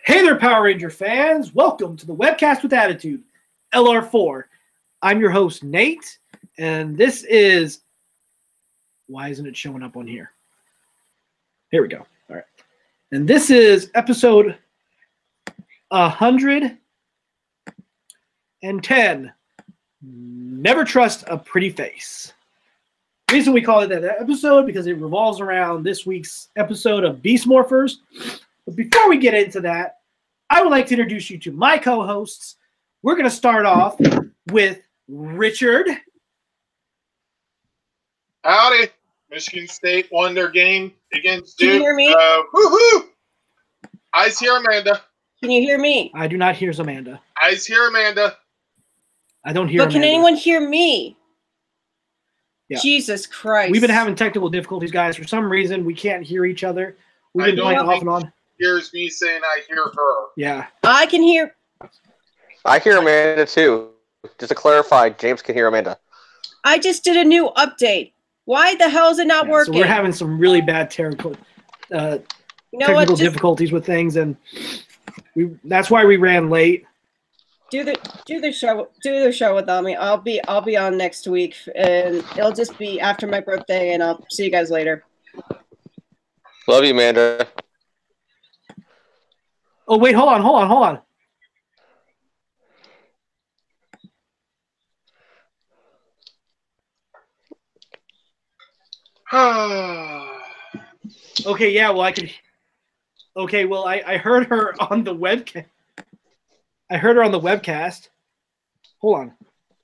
Hey there, Power Ranger fans. Welcome to the Webcast with Attitude, LR4. I'm your host, Nate, and this is... Why isn't it showing up on here? Here we go. All right. And this is episode 110. Never trust a pretty face. The reason we call it that episode because it revolves around this week's episode of Beast Morphers. But before we get into that, I would like to introduce you to my co-hosts. We're going to start off with Richard. Howdy. Michigan State won their game against Duke. Can you hear me? Woohoo! Eyes here, Amanda. Can you hear me? I do not hear Amanda. Eyes here, Amanda. I don't hear But can Amanda. anyone hear me? Yeah. Jesus Christ. We've been having technical difficulties, guys. For some reason, we can't hear each other. We've I been playing don't off think- and on. Here's me saying I hear her. Yeah. I can hear. I hear Amanda too. Just to clarify, James can hear Amanda. I just did a new update. Why the hell is it not Yeah, working? so we're having some really bad technical you know what? technical Just difficulties with things, and that's why we ran late. do the show without me. I'll be on next week, and it'll just be after my birthday, and I'll see you guys later. Love you, Amanda. Oh, wait, hold on. Okay, yeah, well, I could... Okay, well, I heard her on the webcast. I heard her on the webcast. Hold on.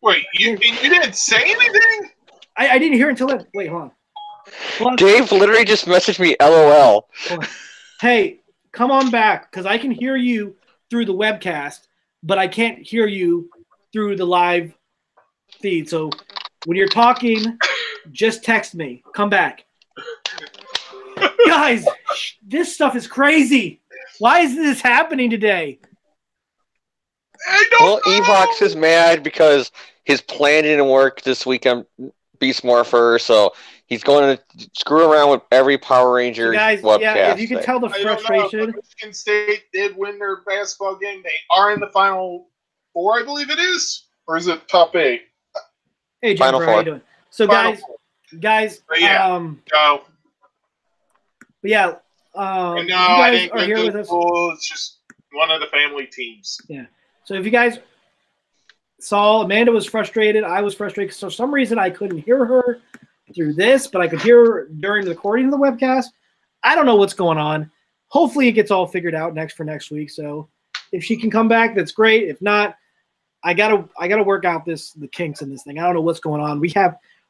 Wait, you didn't say anything? I didn't hear until then. Wait, hold on. Dave literally just messaged me LOL. Hold on. Hey, come on back, because I can hear you through the webcast, but I can't hear you through the live feed. So when you're talking, just text me. Come back. Guys, this stuff is crazy. Why is this happening today? I don't know. Evox is mad because his plan didn't work this weekend, Beast Morpher, so he's going to screw around with every Power Ranger Guys, webcast. yeah, if you can thing. tell the I don't know, frustration. but Michigan State did win their basketball game. They are in the Final Four, I believe it is. Or is it top 8? Hey, Final Jennifer, how you Four. doing? So, Final guys, Four. but yeah, No, you I guys didn't are go here to with us. school. It's just one of the family teams. So if you guys saw, Amanda was frustrated. I was frustrated because for some reason I couldn't hear her through this, but I could hear her during the recording of the webcast. I don't know what's going on. Hopefully it gets all figured out next week. So if she can come back, that's great. If not, I gotta work out the kinks in this thing. I don't know what's going on.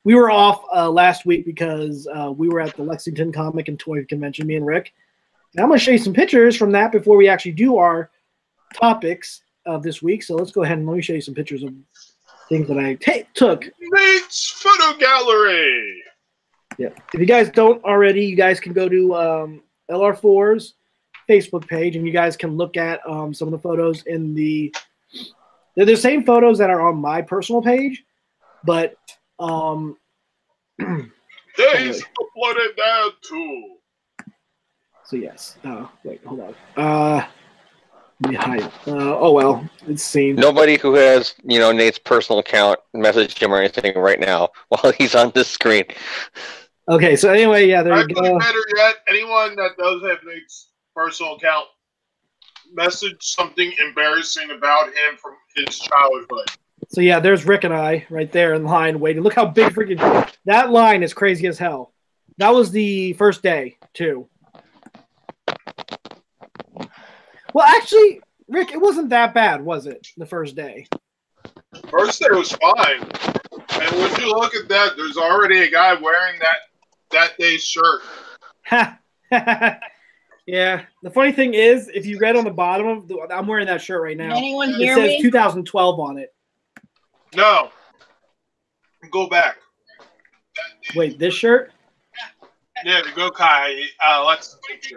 We were off last week because we were at the Lexington Comic and Toy Convention, me and Rick. And I'm going to show you some pictures from that before we actually do our topics of this week. So let's go ahead and let me show you some pictures of things that I took. Nate's Photo Gallery. Yeah. If you guys don't already, you guys can go to LR4's Facebook page, and you guys can look at some of the photos in they're the same photos that are on my personal page, but Days uploaded that too. so yes. Wait, hold on. Let me hide. Oh well, it's seen. Nobody who has, Nate's personal account message him or anything right now while he's on this screen. Okay, so anyway, yeah, there you go. Better yet, anyone that does have Nate's personal account, message something embarrassing about him from his childhood. So yeah, there's Rick and I right there in line waiting. Look how big freaking that line is, crazy as hell. That was the first day too. Well, actually, Rick, it wasn't that bad, was it? The first day. First day was fine. And when you look at that, there's already a guy wearing that day's shirt. Yeah. The funny thing is, if you read on the bottom of I'm wearing that shirt right now. Can anyone It hear says me? 2012 on it. No. Go back. Wait, this shirt? Yeah, the Gokai Alexa picture.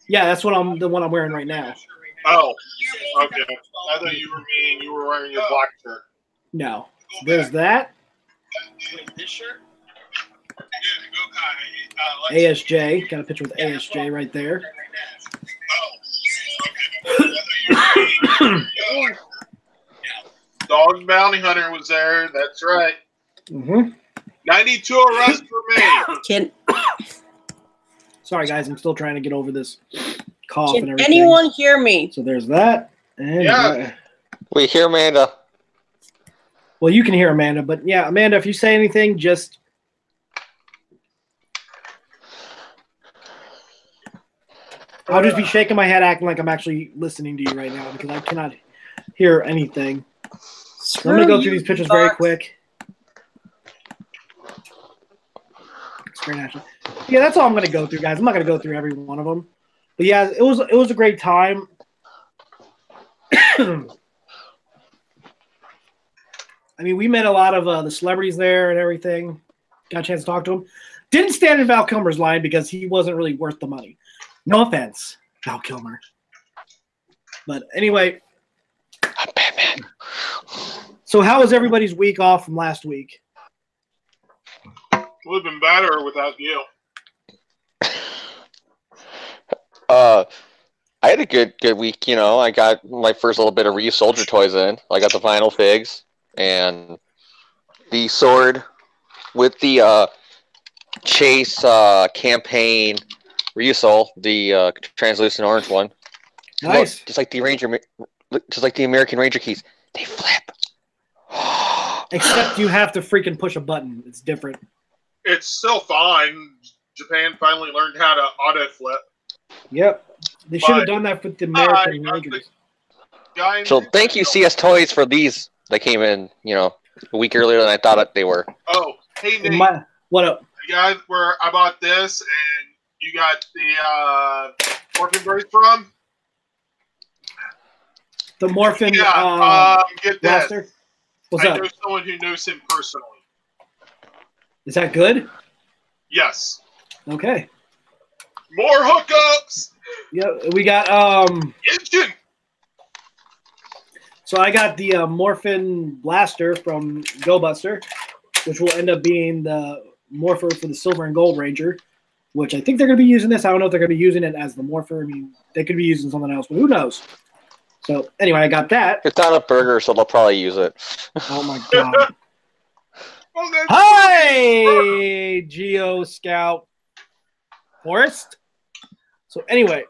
Yeah, that's the one I'm wearing right now. Oh, okay. I thought you were wearing your black shirt. No. So there's that. Wait, this shirt? Yeah, the Gokai Alexa. ASJ. Got a picture with ASJ right there. Oh, okay. Dog Bounty Hunter was there. That's right. 92 arrests were made. Can Sorry, guys. I'm still trying to get over this cough and everything. anyone hear me? So there's that. And Yeah. We hear Amanda. well, you can hear Amanda, but yeah, Amanda, if you say anything, just I'll just be shaking my head, acting like I'm actually listening to you right now because I cannot hear anything. So I'm gonna go through these pictures very quick. Screen action. Yeah, that's all I'm gonna go through, guys. I'm not gonna go through every one of them, but yeah, it was a great time. I mean, we met a lot of the celebrities there and everything. Got a chance to talk to them. Didn't stand in Val Kilmer's line because he wasn't really worth the money. No offense, Val Kilmer. But anyway. I'm Batman. So how was everybody's week off from last week? Would have been better without you. I had a good week, you know. I got my first little bit of Ryu Soldier toys in. I got the vinyl figs and the sword with the Chase campaign Ryusol, the translucent orange one. Nice. Look, just like the American Ranger keys, they flip. Except you have to freaking push a button. It's different. It's still fine. Japan finally learned how to auto flip. Yep. They should have done that with the American Rangers. So thank you, CS Toys, for these. They came in, you know, a week earlier than I thought they were. Oh, hey, Nate. What up? The guys where I bought this and you got the Morphin Brace from? The Morphin get blaster? this. What's I up? know someone who knows him personally. Is that good? Yes. Okay. More hookups! Yeah, we got Engine! so I got the Morphin blaster from Go Buster, which will end up being the morpher for the Silver and Gold Ranger, which I think they're going to be using this. I don't know if they're going to be using it as the morpher. I mean, they could be using something else, but who knows? So anyway, I got that. It's not a burger, so they'll probably use it. Oh my god! Oh, that's Hi, Geo Scout Forest. So anyway,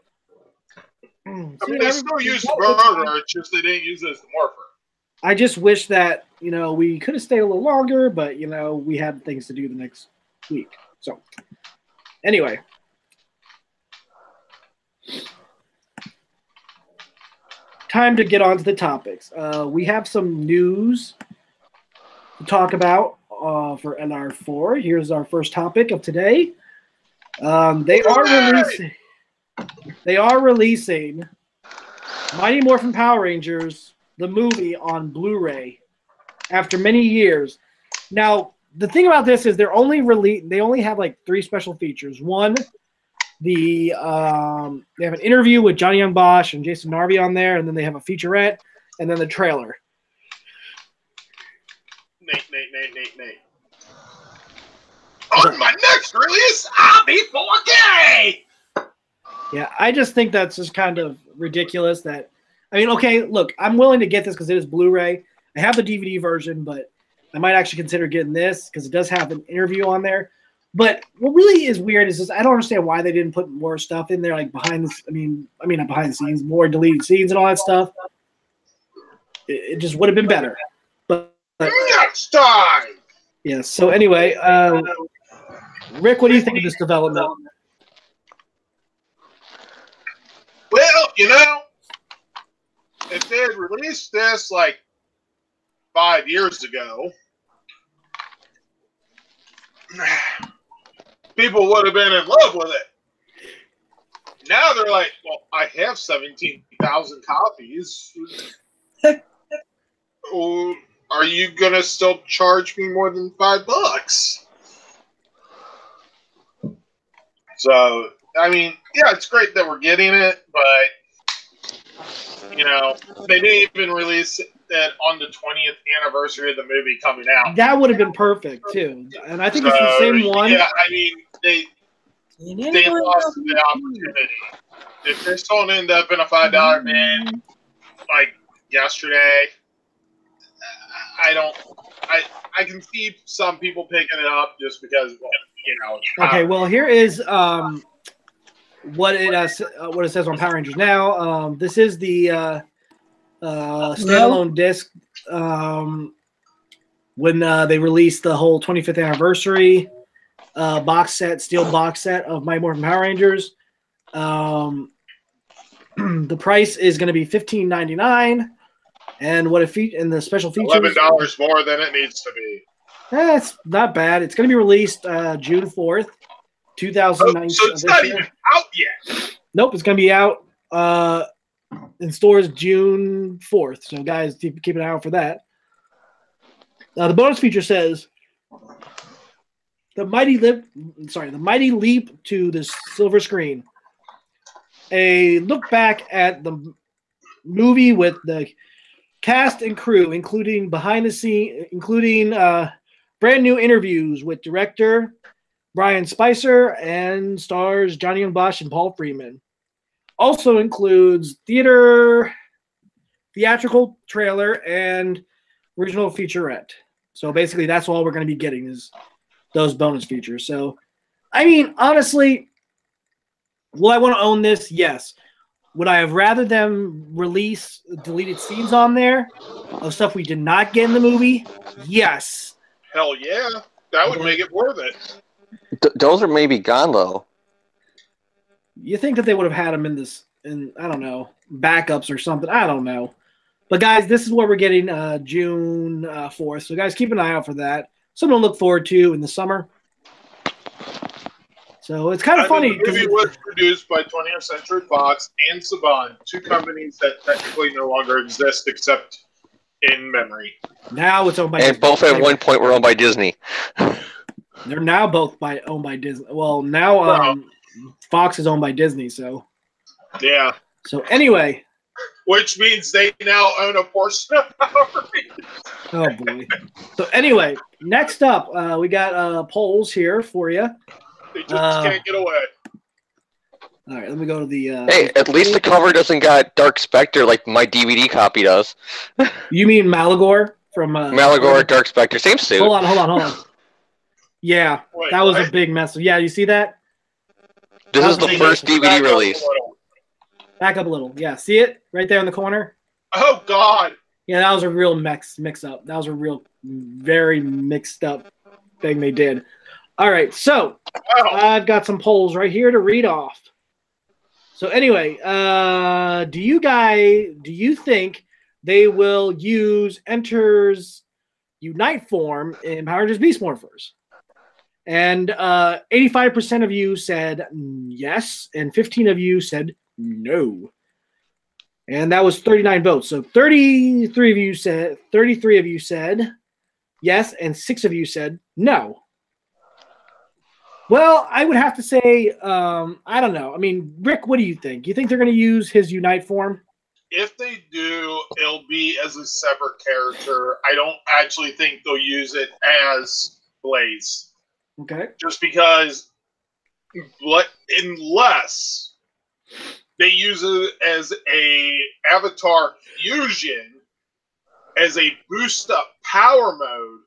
I mean, they still use the burger, it's just they didn't use it as the morpher. I just wish that, you know, we could have stayed a little longer, but, you know, we had things to do the next week. So, anyway. Time to get on to the topics. We have some news to talk about for NR4. Here's our first topic of today. They are releasing Mighty Morphin Power Rangers, the movie, on Blu-ray after many years. Now, the thing about this is they only have like 3 special features. One, they have an interview with Johnny Young Bosch and Jason Narvi on there, and then they have a featurette, and then the trailer. Nate. On my next release, I'll be 4K! Yeah, I just think that's just kind of ridiculous that, I mean, okay, look, I'm willing to get this because it is Blu-ray. I have the DVD version, but I might actually consider getting this because it does have an interview on there. But what really is weird is just I don't understand why they didn't put more stuff in there, like behind the, I mean not behind the scenes, more deleted scenes and all that stuff. It just would have been better. But Next time! yeah, so anyway, Rick, what do you think of this development? Well, you know, if they had released this like 5 years ago, people would have been in love with it. Now they're like, well, I have 17,000 copies. Oh, are you going to still charge me more than $5? So, I mean, yeah, it's great that we're getting it, but, you know, they didn't even release it on the 20th anniversary of the movie coming out. That would have been perfect, too. And I think it's the same one. Yeah, I mean, they lost the opportunity. If this don't end up in a $5 bin, like, yesterday. I can see some people picking it up just because, Okay, well, here is what it says on Power Rangers now. This is the standalone disc when they released the whole 25th anniversary box set, steel box set of Mighty Morphin Power Rangers. The price is going to be $15.99, and what and the special features $11 more than it needs to be. It's not bad. It's going to be released June 4th, 2019. So it's not even out yet. Nope, it's going to be out in stores June 4th. So, guys, keep an eye out for that. The bonus feature says the mighty leap to the silver screen. A look back at the movie with the cast and crew, including brand new interviews with director Brian Spicer and stars Johnny Young Bosch and Paul Freeman. Also includes theatrical trailer and original featurette. So basically, that's all we're going to be getting is those bonus features. So, I mean, honestly, will I want to own this? Yes. Would I have rather them release deleted scenes on there of stuff we did not get in the movie? Yes. Hell yeah. That would make it worth it. Those are maybe gone, though. You think that they would have had them in I don't know, backups or something. I don't know. But, guys, this is what we're getting June 4th. So, guys, keep an eye out for that. Something to look forward to in the summer. So it's kind of funny. The movie was produced by 20th Century Fox and Saban, two companies that technically no longer exist except in memory. Now it's owned by Disney. And both at one point were owned by Disney. They're now both owned by Disney. Well, now Fox is owned by Disney, so. Yeah. So anyway. Which means they now own a portion of Power Rangers. Oh, boy. So anyway, next up, we got polls here for you. They just can't get away. All right, let me go to the... hey, at least the cover doesn't got Dark Spectre like my DVD copy does. You mean Malagor from... Malagor, Dark Spectre, same suit. Hold on. Yeah, Wait, that was what? a big mess. Yeah, you see that? This is the first DVD release. Back up a little. Yeah, see it? Right there in the corner? Oh, God. Yeah, that was a real mix-up. That was a real very mixed up thing they did. All right, so I've got some polls right here to read off. So anyway, do you think they will use Enter's Unite form in Power Rangers Beast Morphers? And 85% of you said yes, and 15 of you said no. And that was 39 votes. So 33 of you said yes, and 6 of you said no. Well, I would have to say, I don't know. I mean, Rick, what do you think? You think they're going to use his Unite form? If they do, it'll be as a separate character. I don't actually think they'll use it as Blaze. Okay. Just because, unless they use it as a Avatar fusion, as a boost up power mode,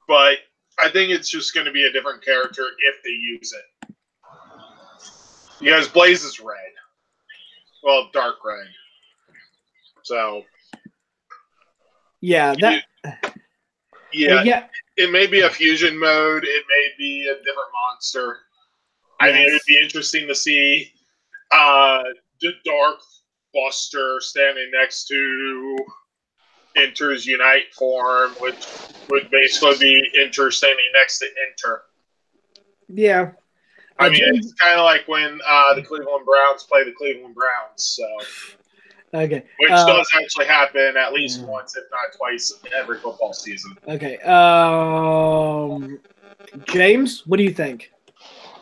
but I think it's just going to be a different character if they use it. Because Blaze is red. Well, dark red. So. Yeah. Yeah. It may be a fusion mode. It may be a different monster. I think it would be interesting to see the Dark Buster standing next to Enter's Unite form, which would basically be Enter standing next to Enter. Yeah. I mean, it's kind of like when the Cleveland Browns play the Cleveland Browns, so. Okay. Which does actually happen at least once, if not twice, every football season. Okay. James, what do you think?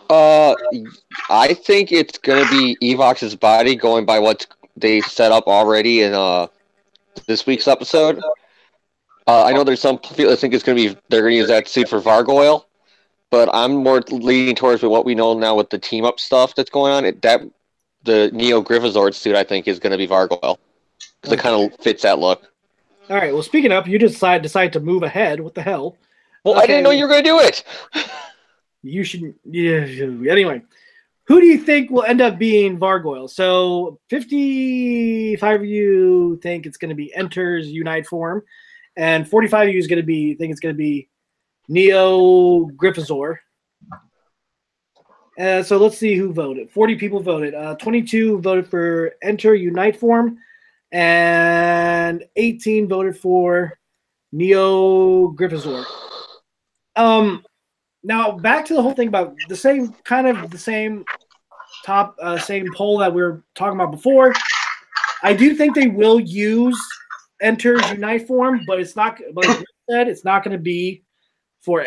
I think it's going to be Evox's body going by what they set up already in this week's episode. I know there's some people that think they're going to use that suit for Vargoyle, but I'm more leaning towards what we know now with the team up stuff that's going on. The Neo Gryffindor suit, I think, is going to be Vargoyle. because it kind of fits that look. All right. Well, speaking of, you decide to move ahead. What the hell? Well, okay. I didn't know you were going to do it. You should. Yeah. Anyway, who do you think will end up being Vargoyle? So 55 of you think it's going to be Enter's Unite form, and 45 of you think it's going to be Neo Gryffindor. So let's see who voted. 40 people voted. 22 voted for Enter Unite form, and 18 voted for Neo Gryffindor. Now back to the whole thing about the same poll that we were talking about before. I do think they will use Enter's Unite form, but it's not. But like said, it's not going to be for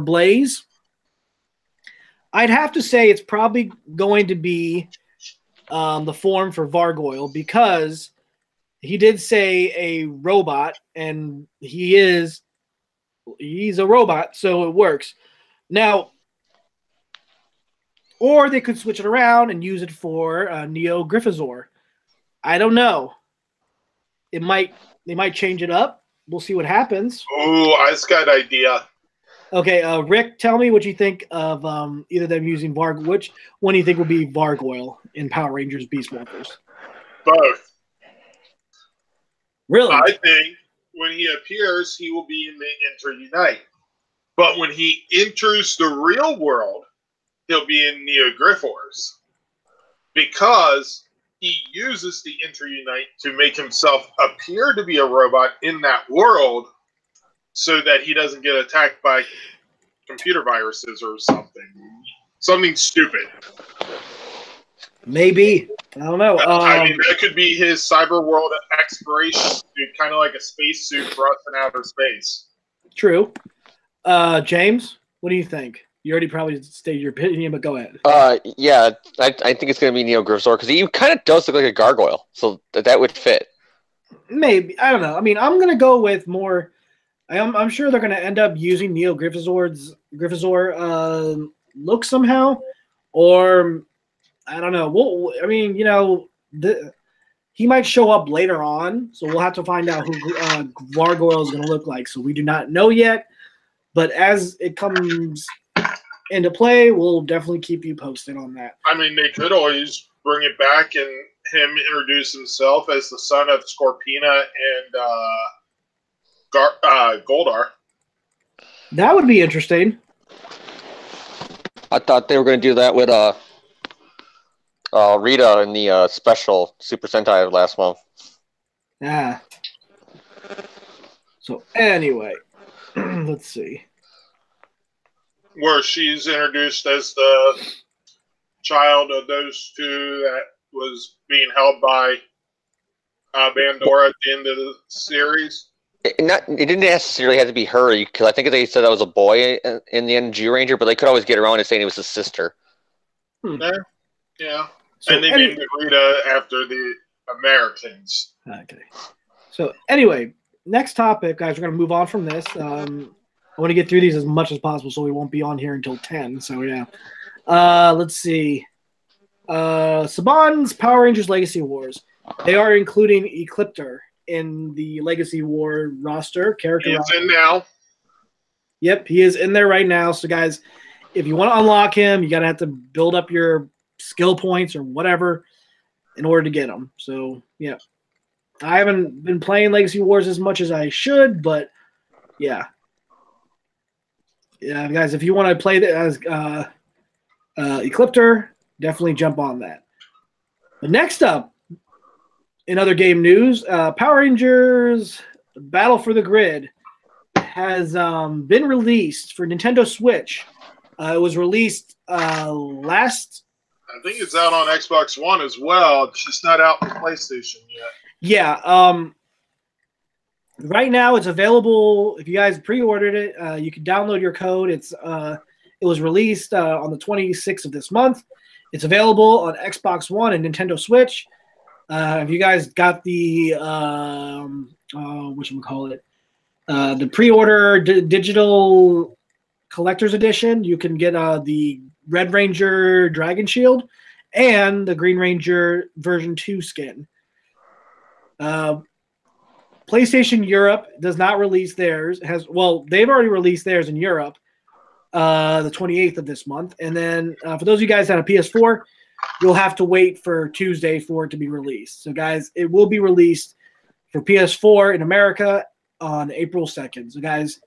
Blaze. I'd have to say it's probably going to be the form for Vargoyle, because he did say a robot, and he's a robot, so it works. Now, or they could switch it around and use it for Neo Gryffindor. I don't know. They might change it up. We'll see what happens. Ooh, I just got an idea. Okay, Rick, tell me what you think of either them using Varg. Which one do you think will be Vargoyle in Power Rangers Beast Morphers? Both. Really? I think when he appears, he will be in the Enter Unite. But when he enters the real world, he'll be in Neo Gryffors. Because he uses the Enter Unite to make himself appear to be a robot in that world, so that he doesn't get attacked by computer viruses or something. Something stupid. Maybe. I don't know. I mean, that could be his cyber world exploration suit, kind of like a spacesuit for us in outer space. True. James, what do you think? You already probably stated your opinion, but go ahead. Yeah, I think it's going to be Neo Gryffindor, because he kind of does look like a gargoyle, so that would fit. Maybe. I don't know. I mean, I'm going to go with more... I'm sure they're going to end up using Neo Gryffindor's look somehow, or I don't know. Well, I mean, he might show up later on, so we'll have to find out who Vargoyle is going to look like. So we do not know yet, but as it comes into play, we'll definitely keep you posted on that. I mean, they could always bring it back and him introduce himself as the son of Scorpina and Goldar. That would be interesting. I thought they were going to do that with Rita in the special Super Sentai last month. Ah. So anyway, let's see. Where she's introduced as the child of those two that was being held by Bandora at the end of the series. It didn't necessarily have to be her, because I think they said that was a boy in the end, G-Ranger, but they could always get around and saying it was his sister. Yeah. So and they named Rita after the Americans. Okay. So anyway, next topic, guys. We're going to move on from this. I want to get through these as much as possible, so we won't be on here until 10. So yeah. Let's see. Saban's Power Rangers Legacy Wars. They are including Ecliptor in the Legacy War roster. Character. He's in now. Yep, he is in there right now. So guys, if you want to unlock him, you gotta have to build up your skill points or whatever in order to get him. So yeah, I haven't been playing Legacy Wars as much as I should, but yeah, guys, if you want to play as Ecliptor, definitely jump on that. But next up, in other game news, Power Rangers Battle for the Grid has been released for Nintendo Switch. It was released last... I think it's out on Xbox One as well. It's just not out for PlayStation yet. Yeah. Right now, it's available. If you guys pre-ordered it, you can download your code. It was released on the 26th of this month. It's available on Xbox One and Nintendo Switch. If you guys got the whatchamacallit, the pre-order digital collector's edition, you can get the Red Ranger Dragon Shield and the Green Ranger version 2 skin. PlayStation Europe does not release theirs. They've already released theirs in Europe, the 28th of this month. And then for those of you guys that have a PS4, you'll have to wait for Tuesday for it to be released. So, guys, it will be released for PS4 in America on April 2nd. So, guys,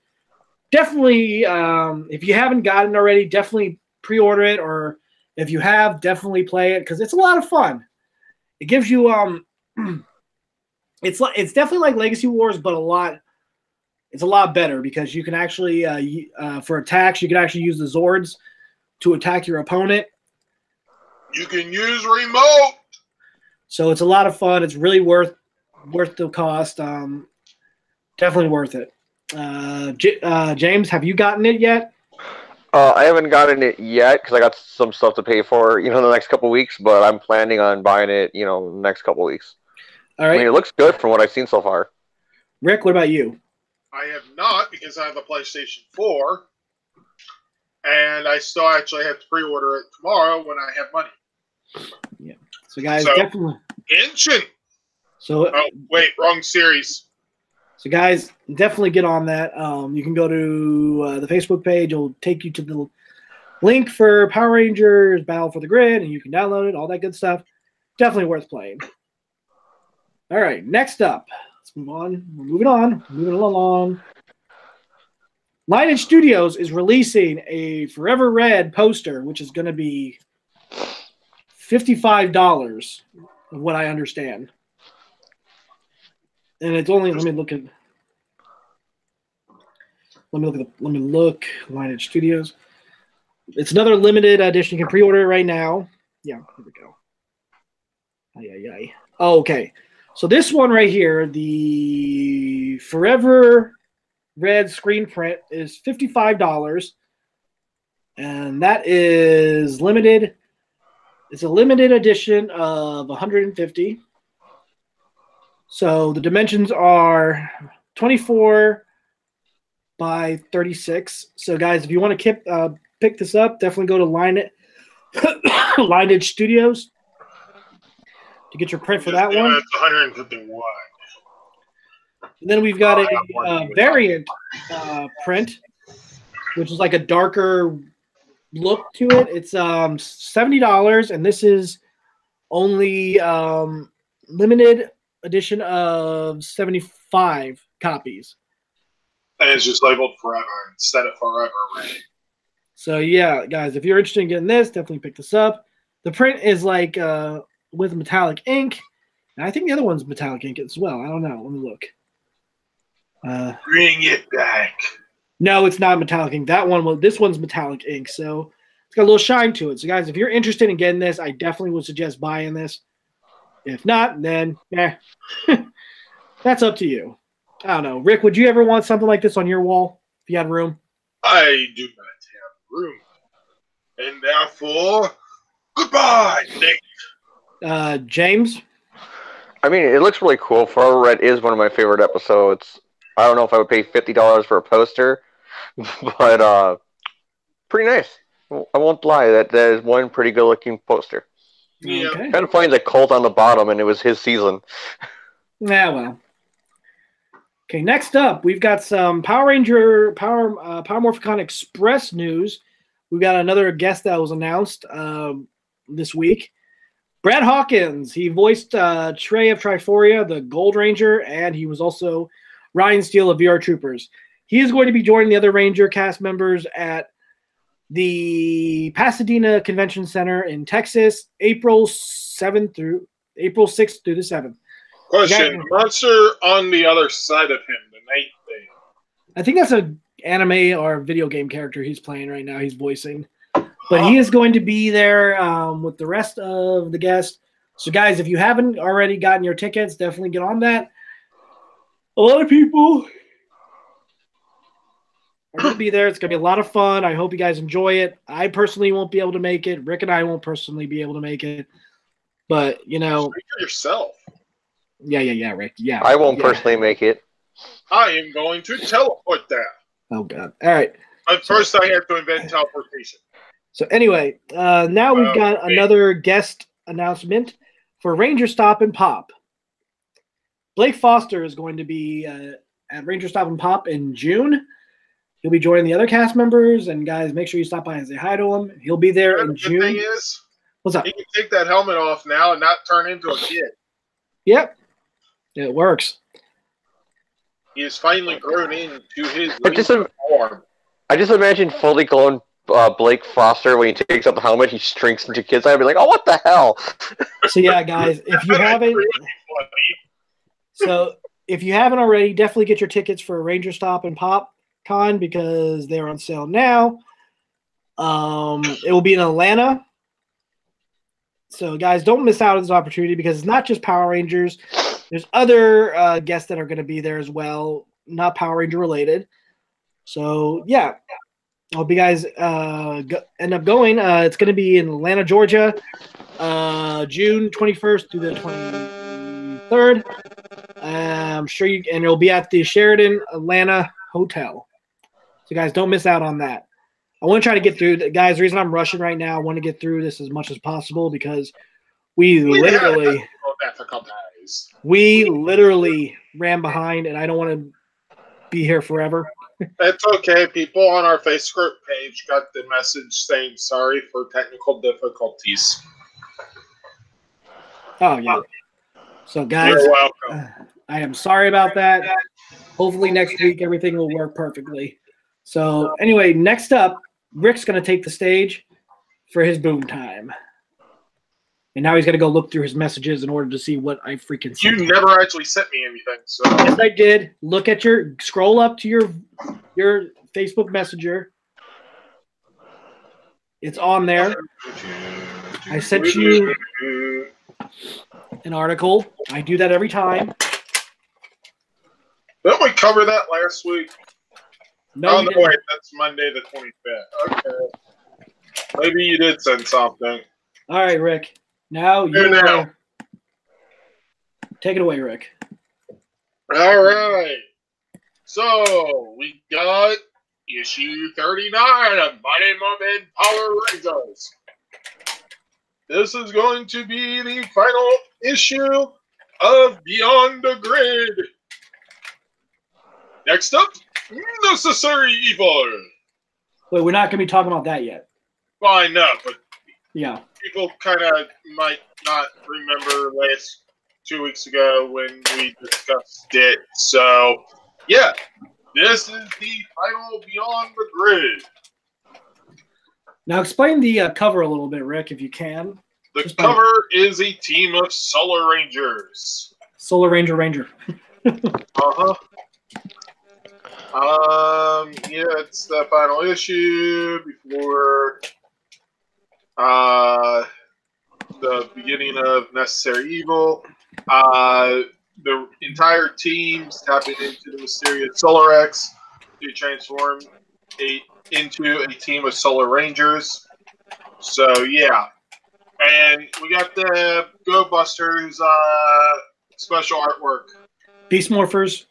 definitely, if you haven't gotten it already, definitely pre-order it. Or if you have, definitely play it because it's a lot of fun. It gives you it's definitely like Legacy Wars, but it's a lot better because you can actually for attacks you can actually use the Zords to attack your opponent. You can use remote. So it's a lot of fun. It's really worth the cost. Definitely worth it. James, have you gotten it yet? I haven't gotten it yet because I got some stuff to pay for, the next couple of weeks. But I'm planning on buying it, the next couple of weeks. All right. I mean, it looks good from what I've seen so far. Rick, what about you? I have not because I have the PlayStation 4, and I still actually have to pre-order it tomorrow when I have money. Yeah. So guys, definitely. Ancient. So. Oh wait, wrong series. So guys, definitely get on that. You can go to the Facebook page. It'll take you to the link for Power Rangers Battle for the Grid, and you can download it, all that good stuff. Definitely worth playing. All right, next up. Let's move on. We're moving along. Lineage Studios is releasing a Forever Red poster, which is going to be $55, of what I understand. And it's only, let me look. Lineage Studios. It's another limited edition. You can pre-order it right now. Yeah, here we go. Oh, okay. So this one right here, the Forever Red screen print is $55. And that is limited. It's a limited edition of 150. So the dimensions are 24 by 36. So guys, if you want to pick this up, definitely go to Lineage Studios to get your print for that one. That's 151. And then we've got a variant print, which is like a darker look to it. It's $70, and this is only limited edition of 75 copies. And it's just labeled Forever instead of Forever Red. So yeah, guys, if you're interested in getting this, definitely pick this up. The print is like with metallic ink, and I think the other one's metallic ink as well. I don't know. Let me look. Bring it back. No, it's not metallic ink. This one's metallic ink, so it's got a little shine to it. So guys, if you're interested in getting this, I definitely would suggest buying this. If not, then that's up to you. I don't know. Rick, would you ever want something like this on your wall if you had room? I do not have room. And therefore, goodbye, Nick. James? I mean, it looks really cool. Forever Red is one of my favorite episodes. I don't know if I would pay $50 for a poster, but pretty nice. I won't lie. That is one pretty good-looking poster. Yeah. Okay. Kind of funny the Colt on the bottom, and it was his season. Yeah, well. Okay, next up, we've got some Power Morphicon Express news. We've got another guest that was announced this week. Brad Hawkins. He voiced Trey of Triforia, the Gold Ranger, and he was also Ryan Steele of VR Troopers. He is going to be joining the other Ranger cast members at the Pasadena Convention Center in Texas, April 6th through the 7th. Question: monster on the other side of him, the Night Thing. I think that's an anime or video game character he's playing right now. He's voicing, but he is going to be there with the rest of the guests. So, guys, if you haven't already gotten your tickets, definitely get on that. A lot of people are going to be there. It's going to be a lot of fun. I hope you guys enjoy it. I personally won't be able to make it. Rick and I won't personally be able to make it. But, Speak for yourself. Yeah, Rick. Yeah. I won't personally make it. I am going to teleport there. Oh, God. All right. But first, I have to invent teleportation. So, anyway, now we've got another guest announcement for Ranger Stop and Pop. Blake Foster is going to be at Ranger Stop and Pop in June. He'll be joining the other cast members, and guys, make sure you stop by and say hi to him. He'll be there in June. The thing is, what's up? He can take that helmet off now and not turn into a kid. Yep, it works. He has finally grown into his form. I just imagine fully grown Blake Foster when he takes off the helmet, he shrinks into kids. I'd be like, oh, what the hell? So yeah, guys, if you haven't already, definitely get your tickets for Ranger Stop and Pop Con because they're on sale now. It will be in Atlanta. So guys, don't miss out on this opportunity because it's not just Power Rangers. There's other guests that are going to be there as well, not Power Ranger related. So yeah, I hope you guys end up going. It's going to be in Atlanta, Georgia, June 21st through the 23rd. I'm sure and it'll be at the Sheraton Atlanta Hotel. So guys, don't miss out on that. I want to try to get through, guys. The reason I'm rushing right now, I want to get through this as much as possible because we literally ran behind, and I don't want to be here forever. It's okay. People on our Facebook page got the message saying sorry for technical difficulties. Oh yeah. So guys, you're welcome. I am sorry about that. Hopefully next week everything will work perfectly. So anyway, next up, Rick's going to take the stage for his boom time. And now he's going to go look through his messages in order to see what I freaking sent. You never actually sent me anything. So. Yes, I did. Scroll up to your Facebook Messenger. It's on there. I sent you an article. I do that every time. Didn't we cover that last week? No, wait, that's Monday the 25th. Okay. Maybe you did send something. All right, Rick. Now take it away, Rick. All right. So we got issue 39 of Mighty Morphin Power Rangers. This is going to be the final issue of Beyond the Grid. Next up, Necessary Evil. Wait, we're not going to be talking about that yet. Well, I know, but yeah, people kind of might not remember last 2 weeks ago when we discussed it. So, yeah, this is the final Beyond the Grid. Now, explain the cover a little bit, Rick, if you can. The cover is a team of Solar Rangers. Solar Ranger. Uh-huh. Yeah, it's the final issue before the beginning of Necessary Evil. The entire team tapping into the mysterious Solar X to transform into a team of Solar Rangers. So, yeah. And we got the Go Busters special artwork. Beast Morphers.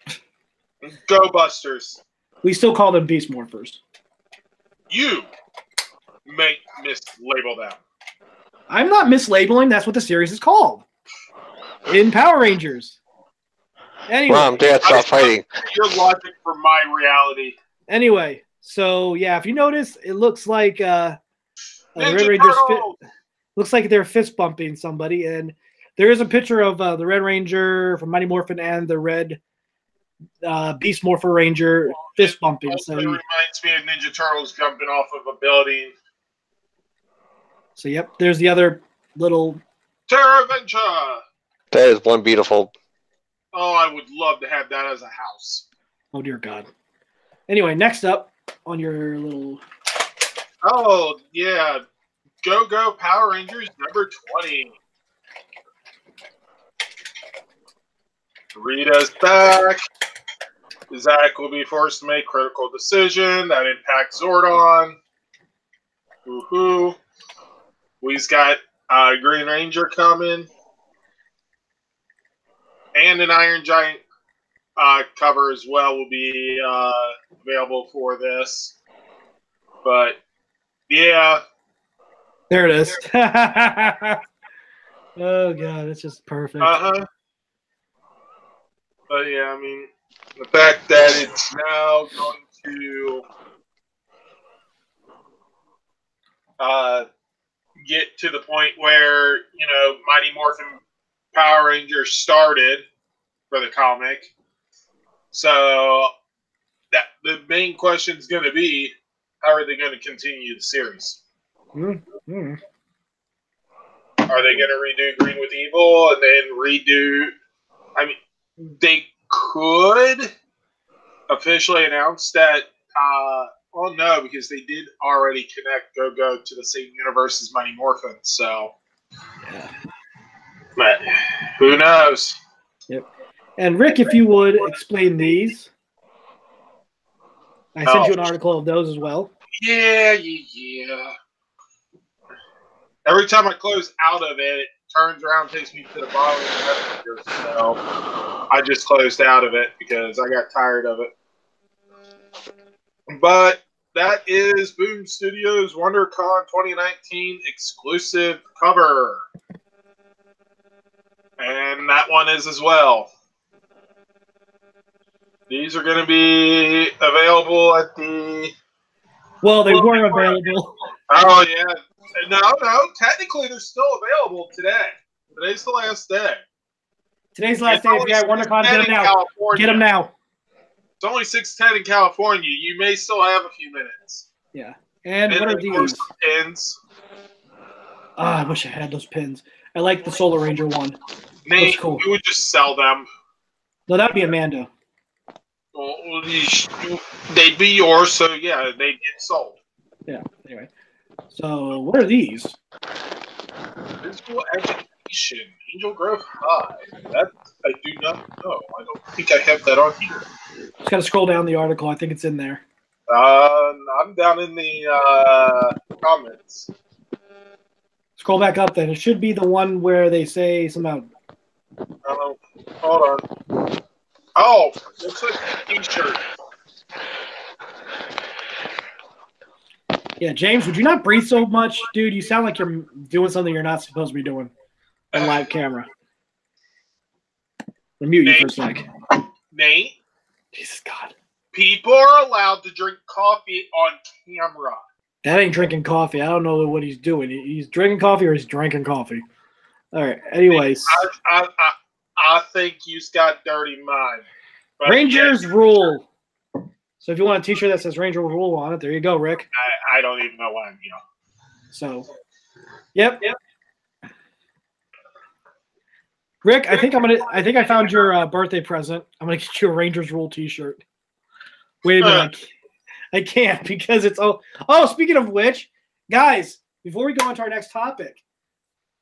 Go Busters. We still call them Beast Morphers. You may mislabel them. I'm not mislabeling. That's what the series is called. In Power Rangers. Anyway. Mom, Dad, stop fighting. Your logic for my reality. Anyway, so yeah, if you notice, it looks like the Red Rangers looks like they're fist bumping somebody, and there is a picture of the Red Ranger from Mighty Morphin and the Red Beast Morpher Ranger fist bumping. So it reminds me of Ninja Turtles jumping off of a building. So yep, there's the other little Terraventure. That is one beautiful. Oh, I would love to have that as a house. Oh dear God. Anyway, next up on your little. Oh yeah, Go Power Rangers number 20. Rita's back. Zach will be forced to make critical decision that impacts Zordon. Woohoo! We've got Green Ranger coming, and an Iron Giant cover as well will be available for this. But yeah, there it is. Oh God, it's just perfect. But yeah, I mean, the fact that it's now going to get to the point where, Mighty Morphin Power Rangers started for the comic. So that the main question is going to be, how are they going to continue the series? Mm-hmm. Are they going to redo Green with Evil and then redo? I mean, they could officially announce that. Well, no, because they did already connect Go-Go to the same universe as Mighty Morphin. So, yeah. But who knows? Yep. And Rick, if you would explain these. I sent you an article of those as well. Yeah. Every time I close out of it, it turns around, takes me to the bottom of the messenger. So I just closed out of it because I got tired of it. But that is Boom Studios WonderCon 2019 exclusive cover. And that one is as well. These are going to be available at the... Well, they weren't available. Oh, yeah. No. Technically, they're still available today. Today's the last day. Today's the last day. If you have WonderCon, get them now. California. Get them now. It's only 6:10 in California. You may still have a few minutes. Yeah. And what are these? Pins. I wish I had those pins. I like the Solar Ranger one. Nate, cool. You would just sell them. No, that'd be Amanda. Well, they'd be yours, so yeah, they'd get sold. Yeah, anyway. So, what are these? Physical education, Angel Grove High. That I do not know. I don't think I have that on here. Just got to scroll down the article. I think it's in there. I'm down in the comments. Scroll back up then. It should be the one where they say something about... Hold on. Oh, looks like a t-shirt. Yeah, James, would you not breathe so much? Dude, you sound like you're doing something you're not supposed to be doing on live camera. I'll mute you for a sec. Nate? Jesus God. People are allowed to drink coffee on camera. That ain't drinking coffee. I don't know what he's doing. He's drinking coffee or he's drinking coffee. All right, anyways. I think you've got dirty mind. But Rangers rule. So if you want a t-shirt that says Ranger rule on it, there you go, Rick. I don't even know what I'm, So, yep. Rick, I think I found your birthday present. I'm gonna get you a Rangers rule t-shirt. Wait a minute. I can't because it's speaking of which, guys, before we go on to our next topic,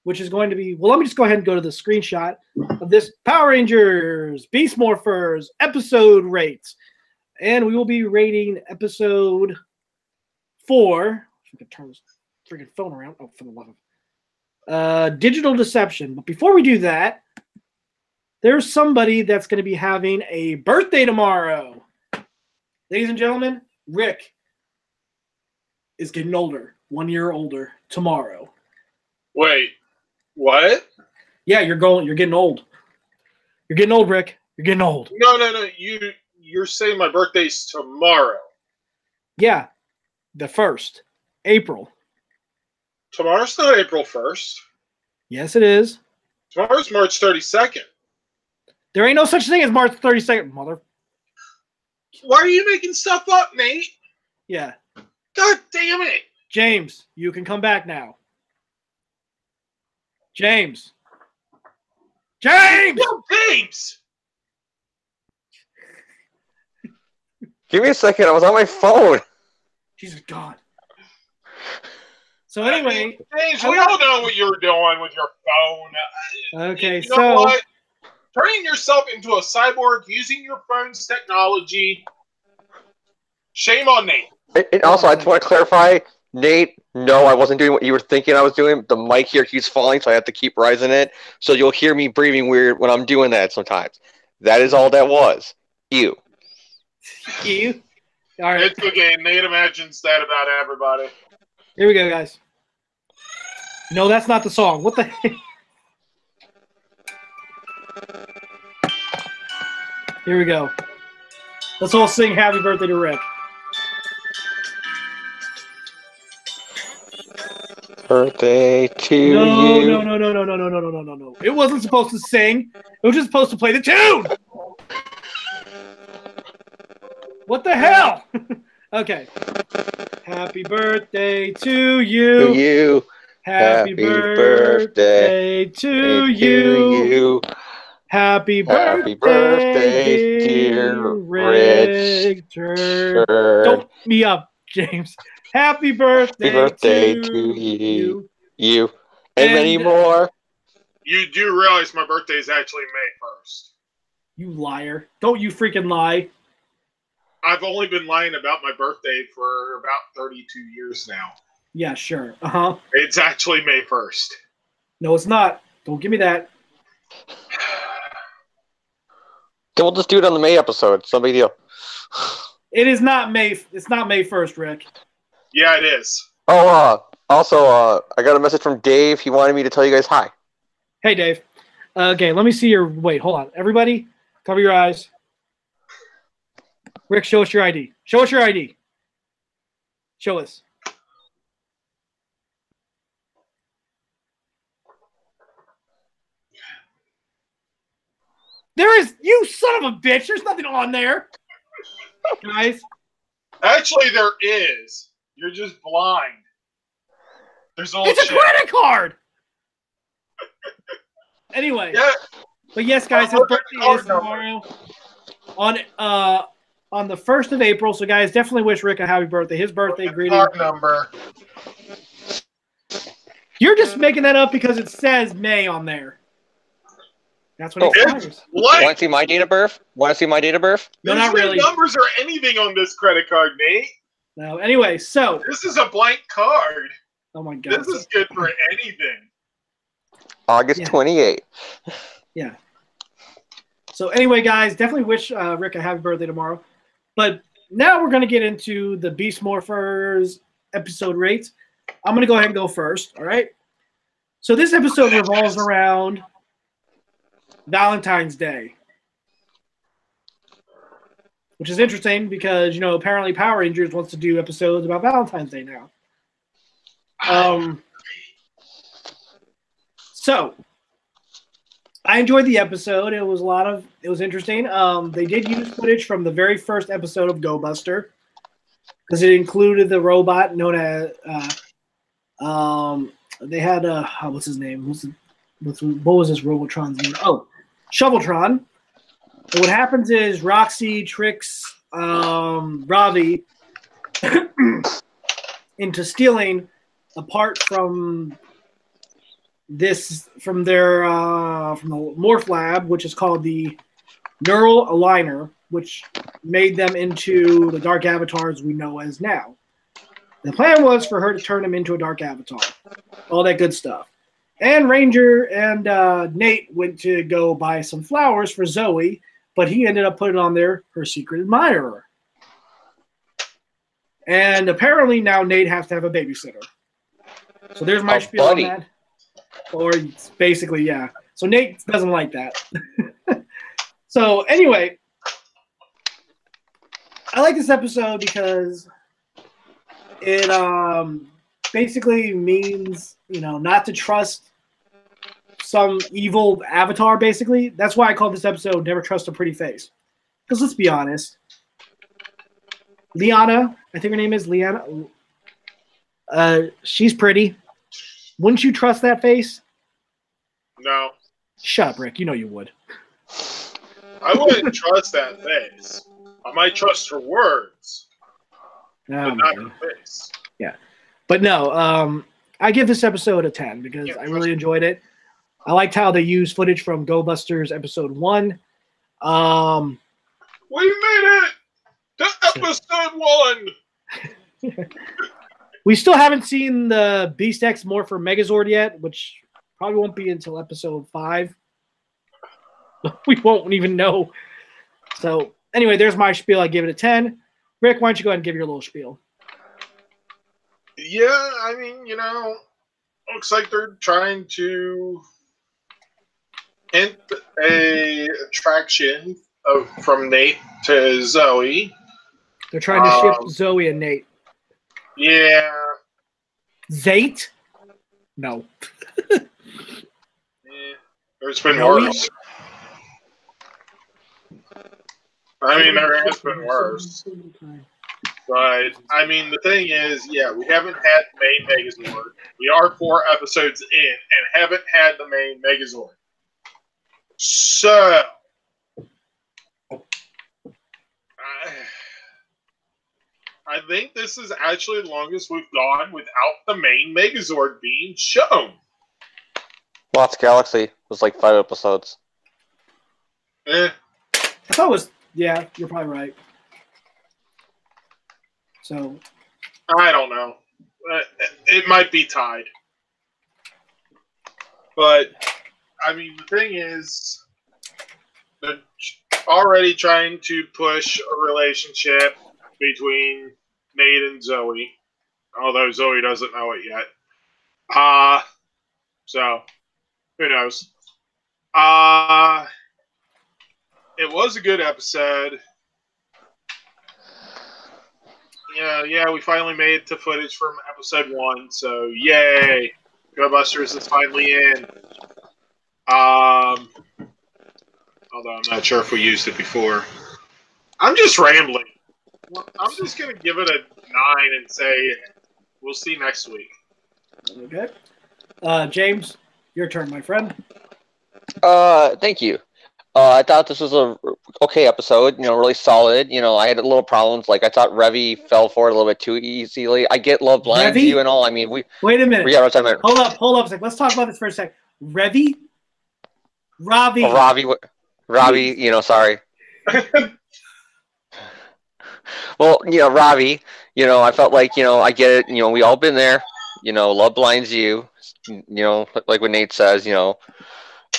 which is going to be, well, let me just go ahead and go to the screenshot of this Power Rangers Beast Morphers episode rates. And we will be rating episode 4. If I can turn this freaking phone around. Oh, for the love of Digital Deception. But before we do that, there's somebody that's going to be having a birthday tomorrow. Ladies and gentlemen, Rick is getting older. 1 year older tomorrow. Wait, what? Yeah, you're getting old. You're getting old, Rick. You're getting old. No. You're saying my birthday's tomorrow. Yeah, the 1st, April. Tomorrow's not April 1st. Yes, it is. Tomorrow's March 32nd. There ain't no such thing as March 32nd, mother. Why are you making stuff up, Nate? Yeah. God damn it. James, you can come back now. James! No, James! Give me a second. I was on my phone. Jesus God. So anyway, James, we all know what you're doing with your phone. Okay, you know what? Turning yourself into a cyborg using your phone's technology. Shame on Nate. And also, I just want to clarify, Nate. No, I wasn't doing what you were thinking I was doing. The mic here keeps falling, so I have to keep rising it. So you'll hear me breathing weird when I'm doing that sometimes. That is all that was. You. All right. It's okay. Nate imagines that about everybody. Here we go, guys. No, that's not the song. What the heck? Here we go. Let's all sing happy birthday to Rick. Birthday to you. No. It wasn't supposed to sing. It was just supposed to play the tune. What the hell? Okay. Happy birthday to you. To you. Happy birthday to you. Happy birthday, dear Richard. Don't me up, James. Happy birthday to you. You. And many more. You do realize my birthday is actually May 1st. You liar. Don't you freaking lie. I've only been lying about my birthday for about 32 years now. Yeah, sure. Uh-huh. It's actually May 1st. No, it's not. Don't give me that. Then we'll just do it on the May episode. It's no big deal. It is not May. It's not May 1st, Rick. Yeah, it is. Oh, also, I got a message from Dave. He wanted me to tell you guys hi. Hey, Dave. Okay, let me see your... Wait, hold on. Everybody, cover your eyes. Rick, show us your ID. Show us your ID. Show us. There is... You son of a bitch. There's nothing on there. Guys. Actually, there is. You're just blind. There's a It's a credit card! Anyway. Yeah. But yes, guys, his birthday is tomorrow. On the 1st of April. So, guys, definitely wish Rick a happy birthday. His birthday greeting. Card number. You're just making that up because it says May on there. That's what it says. Want to see my date of birth? Want to see my date of birth? No, not really. There's no numbers or anything on this credit card, Nate. No. Anyway, so. This is a blank card. Oh, my God. This is good for anything. August 28th. Yeah. So anyway, guys, definitely wish Rick a happy birthday tomorrow. But now we're going to get into the Beast Morphers episode rates. I'm going to go ahead and go first, all right? So this episode revolves around Valentine's Day, which is interesting because, you know, apparently Power Rangers wants to do episodes about Valentine's Day now. So I enjoyed the episode. It was interesting. They did use footage from the very first episode of Go Buster because it included the robot known as they had what's his name? What was this Robotron's name? Oh, Shoveltron. And what happens is Roxy tricks Ravi into stealing a part from their from the Morph Lab, which is called the Neural Aligner, which made them into the Dark Avatars we know as now. The plan was for her to turn him into a Dark Avatar, all that good stuff. And Ranger and Nate went to go buy some flowers for Zoe, but he ended up putting on there her secret admirer. And apparently now Nate has to have a babysitter. So there's my spiel on that. Or basically, yeah. So Nate doesn't like that. So anyway, I like this episode because it basically means, you know, not to trust some evil avatar, basically. That's why I call this episode Never Trust a Pretty Face. Because let's be honest. Liana, I think her name is Liana. She's pretty. Wouldn't you trust that face? No. Shut up, Rick. You know you would. I wouldn't trust that face. I might trust her words, but not her face. Yeah. But no, I give this episode a 10 because I really enjoyed it. I liked how they used footage from Go Busters episode 1. We made it to episode 1. We still haven't seen the Beast X Morpher Megazord yet, which probably won't be until episode 5. We won't even know. So anyway, there's my spiel. I give it a 10. Rick, why don't you go ahead and give your little spiel? Yeah, I mean, you know, looks like they're trying to hint a attraction from Nate to Zoe. They're trying to ship Zoe and Nate. Yeah. Zate? No. There's been worse. I mean, there has been worse. But, I mean, the thing is, yeah, we haven't had the main Megazord. We are 4 episodes in and haven't had the main Megazord. So, I think this is actually the longest we've gone without the main Megazord being shown. Lost Galaxy was like 5 episodes. I thought it was, yeah, you're probably right. So, I don't know. It might be tied. But, I mean, the thing is, they're already trying to push a relationship between Nate and Zoe, although Zoe doesn't know it yet. So, who knows? It was a good episode. Yeah, we finally made it to footage from episode 1, so yay! GoBusters is finally in. Although I'm not sure if we used it before. I'm just rambling. I'm just going to give it a 9 and say we'll see next week. Okay. James, your turn, my friend. Thank you. I thought this was a okay episode, really solid. I had little problems. Like, I thought Revy fell for it a little bit too easily. I get Love Blinds You and all. I mean, Wait a minute. Yeah, what's that? Hold up a sec. Let's talk about this for a sec. Revy? Ravi. Oh, Ravi, sorry. Well, Ravi, I felt like, I get it. We all been there. Love blinds you. Like what Nate says, so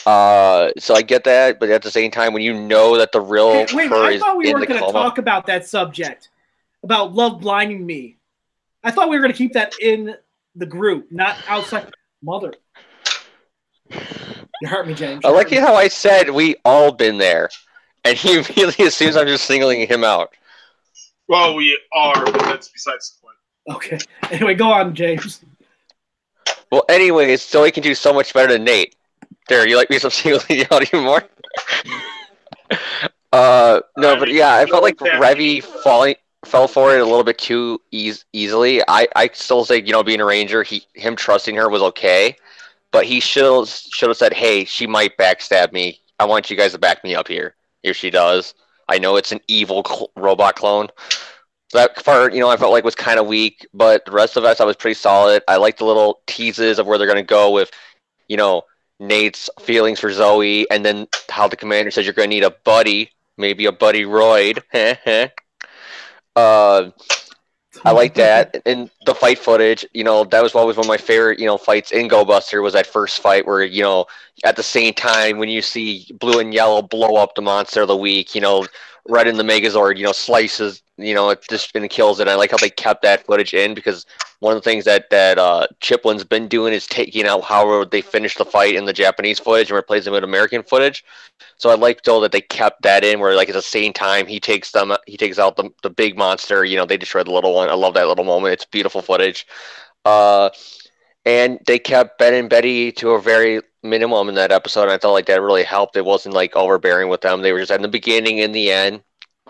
I get that, but at the same time, when you know that the real I thought we weren't going to talk about that subject, about love blinding me. I thought we were going to keep that in the group, not outside. Mother. You hurt me, James. I like how I said we all been there, and he immediately assumes I'm just singling him out. Well, we are, but that's besides the point. Okay. Anyway, go on, James. Well, anyways, Zoe can do so much better than Nate. There, you like me some singling you out even more? No, but yeah, I felt like Revy fell for it a little bit too easily. I still say, being a ranger, him trusting her was okay, but he should have said, hey, she might backstab me. I want you guys to back me up here if she does. I know it's an evil robot clone. So that part, I felt like was kind of weak, but the rest of us, I was pretty solid. I like the little teases of where they're going to go with, Nate's feelings for Zoe, and then how the commander says you're going to need a buddy, maybe a buddy Royd. I like that. And the fight footage, that was always one of my favorite, fights in GoBuster was that first fight where, at the same time when you see blue and yellow blow up the monster of the week, red in the Megazord, slices, it just kills it. I like how they kept that footage in because one of the things that Chiplin's been doing is taking out how they finished the fight in the Japanese footage and replacing it with American footage. So I like though that they kept that in where like at the same time he takes out the big monster, they destroy the little one. I love that little moment. It's beautiful footage. And they kept Ben and Betty to a very minimum in that episode. And I felt like that really helped. It wasn't like overbearing with them. They were just in the beginning and the end.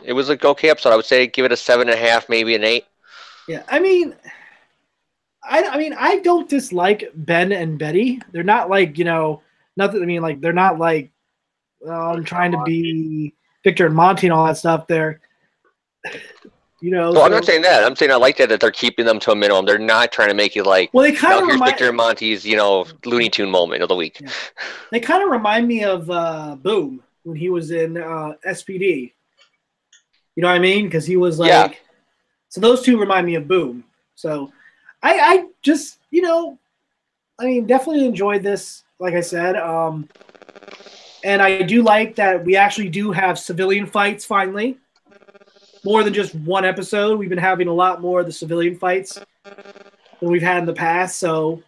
It was a okay episode. I would say give it a 7.5, maybe an 8. Yeah, I mean, I don't dislike Ben and Betty. They're not like, nothing. I mean, like they're not like I'm trying to be Victor and Monty and all that stuff. They're, Well, so, I'm not saying that. I'm saying I like that they're keeping them to a minimum. They're not trying to make it like, well, they kind of here's Victor and Monty's, Looney Tune moment of the week. Yeah. They kind of remind me of Boom when he was in SPD. You know what I mean? Because he was like, yeah. So those two remind me of Boom. So I just, definitely enjoyed this, like I said. And I do like that we actually do have civilian fights finally. More than just one episode. We've been having a lot more of the civilian fights than we've had in the past. So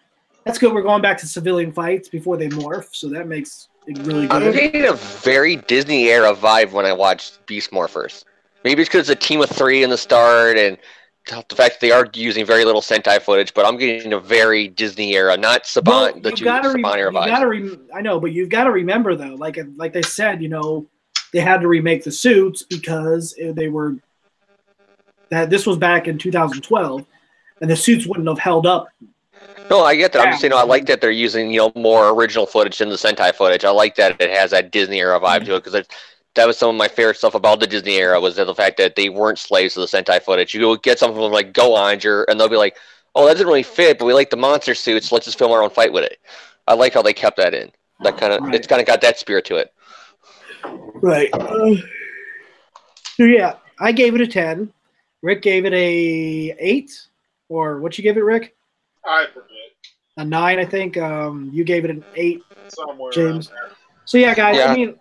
That's good. We're going back to civilian fights before they morph, so that makes it really good. I'm getting a very Disney era vibe when I watch Beast Morphers. Maybe it's because it's a team of 3 in the start and the fact that they are using very little Sentai footage, but I'm getting a very Disney era, not Saban, the Saban era vibes. I know, but you've got to remember though, like they said, they had to remake the suits because they were this was back in 2012, and the suits wouldn't have held up. No, I get that. I'm just saying, I like that they're using more original footage than the Sentai footage. I like that it has that Disney era vibe to it because that was some of my favorite stuff about the Disney era was the fact that they weren't slaves to the Sentai footage. You go get something like Go Onger, and they'll be like, "Oh, that doesn't really fit, but we like the monster suits. So let's just film our own fight with it." I like how they kept that in. That it's kind of got that spirit to it. Right. So yeah, I gave it a 10. Rick gave it a 8, or what you give it, Rick? I forget. A 9, I think. You gave it an 8, somewhere, James. So yeah, guys. Yeah. I mean,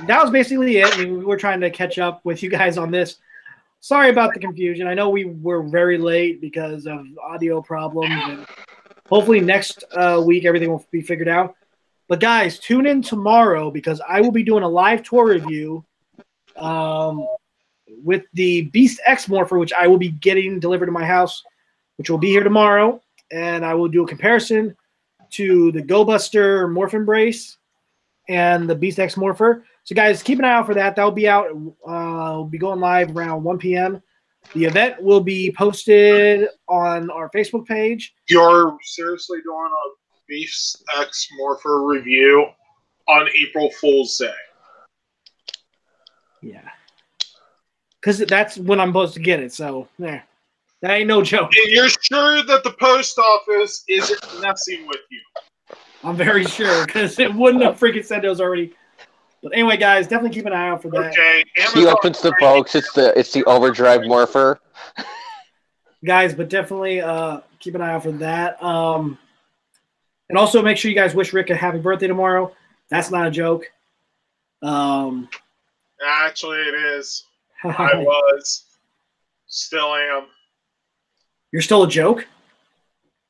that was basically it. I mean, we were trying to catch up with you guys on this. Sorry about the confusion. I know we were very late because of audio problems, and hopefully next week everything will be figured out. But guys, tune in tomorrow because I will be doing a live tour review with the Beast X Morpher, which I will be getting delivered to my house, which will be here tomorrow. And I will do a comparison to the Go Buster Morph Embrace and the Beast X Morpher. So guys, keep an eye out for that. That'll be out. We'll be going live around 1 p.m. The event will be posted on our Facebook page. You're seriously doing a Beast X Morpher review on April Fool's Day? Yeah. Because that's when I'm supposed to get it. So, yeah. That ain't no joke. And you're sure that the post office isn't messing with you? I'm very sure because it wouldn't have freaking said those already. But anyway, guys, definitely keep an eye out for that. Okay. He opens the box. It's the Overdrive Morpher. Guys, but definitely keep an eye out for that. And also make sure you guys wish Rick a happy birthday tomorrow. That's not a joke. Actually, it is. I was. Still am. You're still a joke?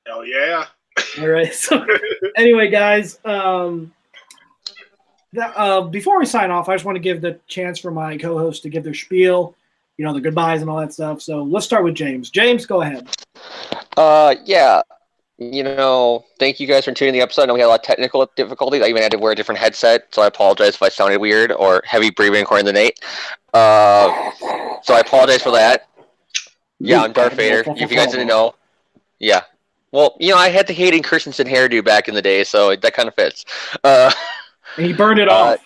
Hell yeah. All right. So anyway, guys, before we sign off, I just want to give the chance for my co-host to give their spiel, the goodbyes and all that stuff. So let's start with James. James, go ahead. Yeah. Thank you guys for tuning in the episode. I know we had a lot of technical difficulties. I even had to wear a different headset, so I apologize if I sounded weird or heavy breathing according to Nate. So I apologize for that. Yeah, I'm Darth Vader. If you guys didn't know. Yeah. Well, I had the Hayden Christensen hairdo back in the day, so that kind of fits. And he burned it off.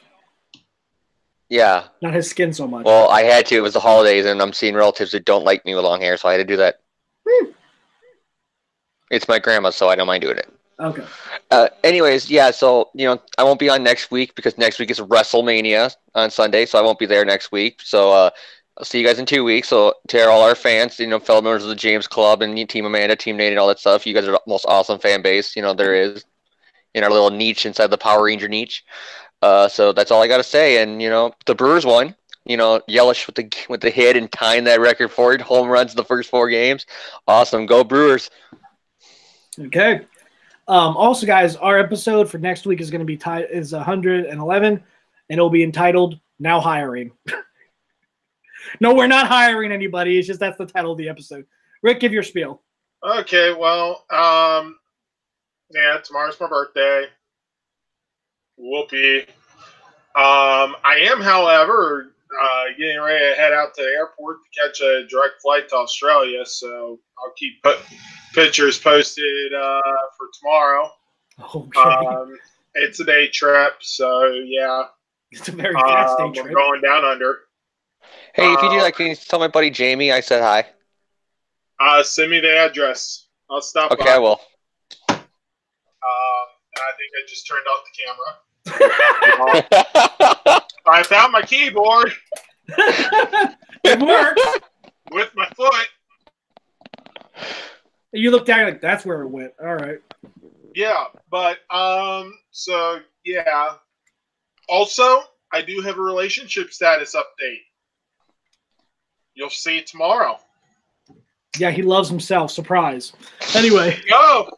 Yeah. Not his skin so much. Well, I had to. It was the holidays, and I'm seeing relatives that don't like me with long hair, so I had to do that. It's my grandma, so I don't mind doing it. Okay. Anyways, yeah, so, I won't be on next week because next week is WrestleMania on Sunday, so I won't be there next week. So, I'll see you guys in 2 weeks. So, to all our fans, fellow members of the James Club and Team Amanda, Team Nate, and all that stuff, you guys are the most awesome fan base, there is in our little niche inside the Power Ranger niche. So that's all I got to say. And, the Brewers won. Yelich with the hit and tying that record for it. Home runs in the first 4 games. Awesome. Go Brewers. Okay. Also, guys, our episode for next week is going to be is 111, and it'll be entitled "Now Hiring." No, we're not hiring anybody. It's just that's the title of the episode. Rick, give your spiel. Okay. Well, yeah, tomorrow's my birthday. Whoopee. I am, however, getting ready to head out to the airport to catch a direct flight to Australia, so I'll keep pictures posted for tomorrow. Okay. It's a day trip, so yeah. It's a very fast day trip. I'm going down under. Hey, if you do that, can you tell my buddy Jamie I said hi? Send me the address. I'll stop by. Okay, I will. I think I just turned off the camera. I found my keyboard. It worked. With my foot. You look down like that's where it went. All right. Yeah, but so yeah. Also, I do have a relationship status update. You'll see it tomorrow. Yeah, he loves himself. Surprise. Anyway. No.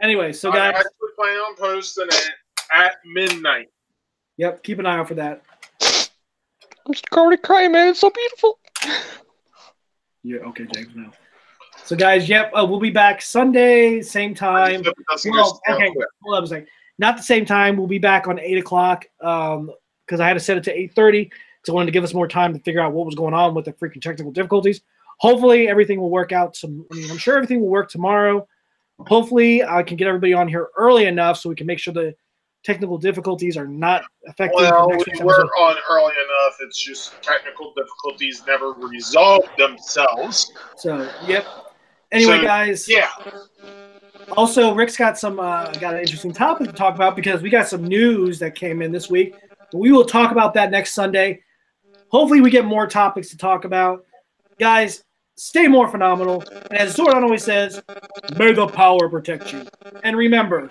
Anyway, so guys. I actually plan on posting it at midnight. Yep, keep an eye out for that. I'm starting to cry, man. It's so beautiful. Yeah, okay, James, no. So, guys, yep, we'll be back Sunday, same time. Well, okay, hold on a second. Not the same time. We'll be back on 8 o'clock because I had to set it to 8:30 because I wanted to give us more time to figure out what was going on with the freaking technical difficulties. Hopefully, everything will work out. I'm sure everything will work tomorrow. Hopefully, I can get everybody on here early enough so we can make sure the technical difficulties are not affecting. Well, we work on early enough. It's just technical difficulties never resolve themselves. So, yep. Anyway, guys. Yeah. Also, Rick's got got an interesting topic to talk about because we got some news that came in this week. We will talk about that next Sunday. Hopefully, we get more topics to talk about. Guys, stay more phenomenal. And as Zordon always says, may the power protect you. And remember,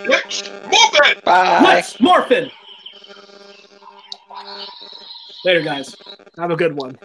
let's morphin! Bye. Let's morphin! Later, guys. Have a good one.